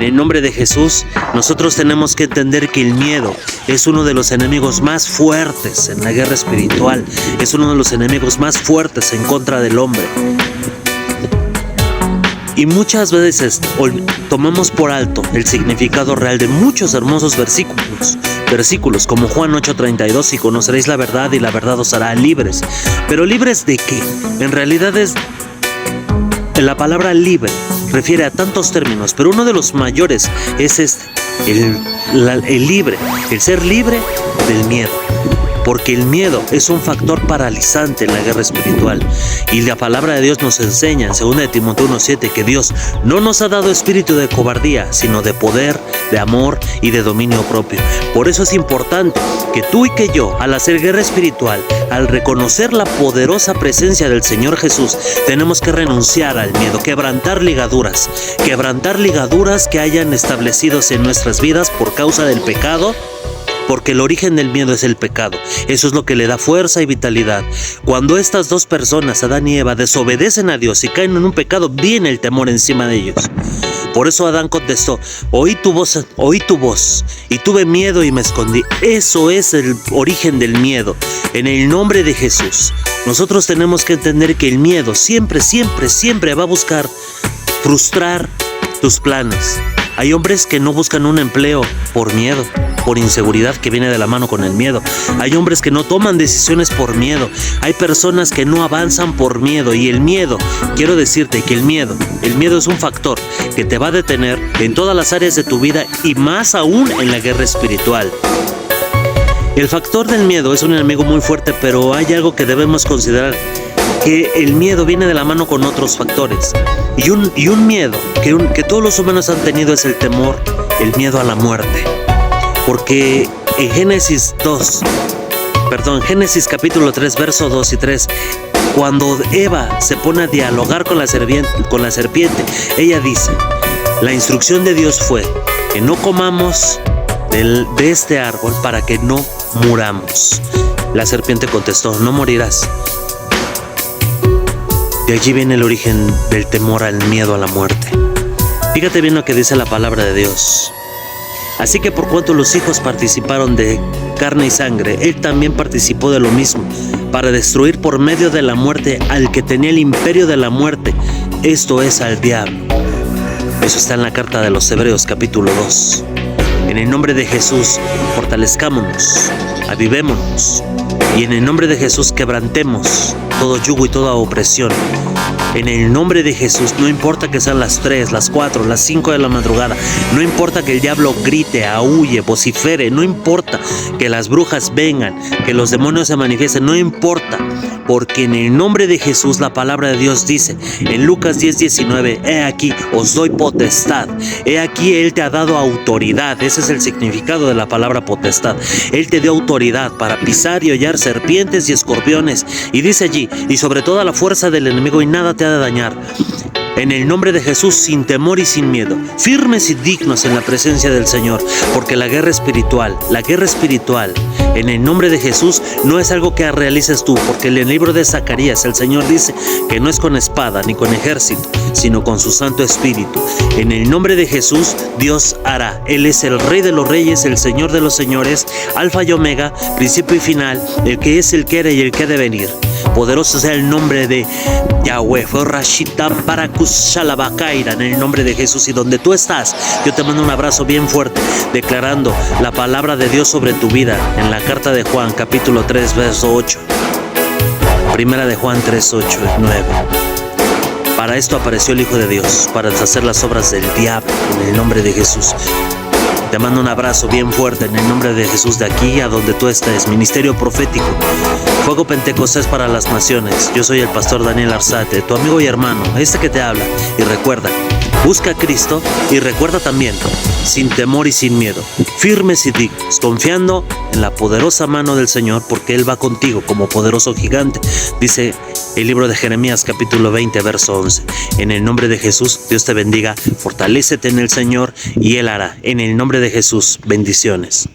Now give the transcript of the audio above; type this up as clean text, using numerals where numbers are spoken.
En el nombre de Jesús, nosotros tenemos que entender que el miedo es uno de los enemigos más fuertes en la guerra espiritual. Es uno de los enemigos más fuertes en contra del hombre. Y muchas veces tomamos por alto el significado real de muchos hermosos versículos como Juan 8:32, y conoceréis la verdad y la verdad os hará libres. ¿Pero libres de qué? En realidad la palabra libre refiere a tantos términos, pero uno de los mayores es el libre, el ser libre del miedo. Porque el miedo es un factor paralizante en la guerra espiritual. Y la palabra de Dios nos enseña en 2 de Timoteo 1:7 que Dios no nos ha dado espíritu de cobardía, sino de poder, de amor y de dominio propio. Por eso es importante que tú y que yo, al hacer guerra espiritual, al reconocer la poderosa presencia del Señor Jesús, tenemos que renunciar al miedo, quebrantar ligaduras que hayan establecidos en nuestras vidas por causa del pecado. Porque el origen del miedo es el pecado. Eso es lo que le da fuerza y vitalidad. Cuando estas dos personas, Adán y Eva, desobedecen a Dios y caen en un pecado, viene el temor encima de ellos. Por eso Adán contestó: oí tu voz y tuve miedo y me escondí. Eso es el origen del miedo. En el nombre de Jesús, nosotros tenemos que entender que el miedo siempre va a buscar frustrar tus planes. Hay hombres que no buscan un empleo por miedo, por inseguridad que viene de la mano con el miedo. Hay hombres que no toman decisiones por miedo. Hay personas que no avanzan por miedo. Y el miedo, quiero decirte que el miedo es un factor que te va a detener en todas las áreas de tu vida y más aún en la guerra espiritual. El factor del miedo es un enemigo muy fuerte, pero hay algo que debemos considerar, que el miedo viene de la mano con otros factores. Y un miedo que todos los humanos han tenido es el miedo a la muerte. Porque en Génesis capítulo 3, verso 2 y 3, cuando Eva se pone a dialogar con la serpiente, ella dice: la instrucción de Dios fue que no comamos de este árbol para que no muramos. La serpiente contestó: no morirás. De allí viene el origen del temor al miedo a la muerte. Fíjate bien lo que dice la palabra de Dios. Así que por cuanto los hijos participaron de carne y sangre, él también participó de lo mismo, para destruir por medio de la muerte al que tenía el imperio de la muerte, esto es, al diablo. Eso está en la carta de los Hebreos capítulo 2. En el nombre de Jesús, fortalezcámonos, avivémonos, y en el nombre de Jesús quebrantemos todo yugo y toda opresión. En el nombre de Jesús, no importa que sean las 3, las 4, las 5 de la madrugada, no importa que el diablo grite, aúlle, vocifere, no importa que las brujas vengan, que los demonios se manifiesten, no importa, porque en el nombre de Jesús la palabra de Dios dice en Lucas 10:19: he aquí os doy potestad, he aquí Él te ha dado autoridad. Ese es el significado de la palabra potestad. Él te dio autoridad para pisar y hollar serpientes y escorpiones, y dice allí: y sobre toda la fuerza del enemigo, y nada te ha de dañar. En el nombre de Jesús, sin temor y sin miedo, firmes y dignos en la presencia del Señor, porque la guerra espiritual, en el nombre de Jesús, no es algo que realices tú, porque en el libro de Zacarías el Señor dice que no es con espada ni con ejército, sino con su Santo Espíritu. En el nombre de Jesús, Dios hará. Él es el Rey de los Reyes, el Señor de los Señores, Alfa y Omega, principio y final, el que es, el que era y el que ha de venir. Poderoso sea el nombre de Yahweh. En el nombre de Jesús. Y donde tú estás, yo te mando un abrazo bien fuerte, declarando la palabra de Dios sobre tu vida en la carta de Juan capítulo 3 verso 8. Primera de Juan 3, 8 y 9. Para esto apareció el Hijo de Dios, para deshacer las obras del diablo, en el nombre de Jesús. Te mando un abrazo bien fuerte en el nombre de Jesús, de aquí a donde tú estés. Ministerio Profético, Fuego Pentecostés para las Naciones. Yo soy el pastor Daniel Arzate, tu amigo y hermano, que te habla. Y recuerda, busca a Cristo, y recuerda también, sin temor y sin miedo, firmes y dignos, confiando en la poderosa mano del Señor, porque Él va contigo como poderoso gigante. Dice el libro de Jeremías capítulo 20 verso 11. En el nombre de Jesús, Dios te bendiga, fortalécete en el Señor y Él hará. En el nombre de Jesús, bendiciones.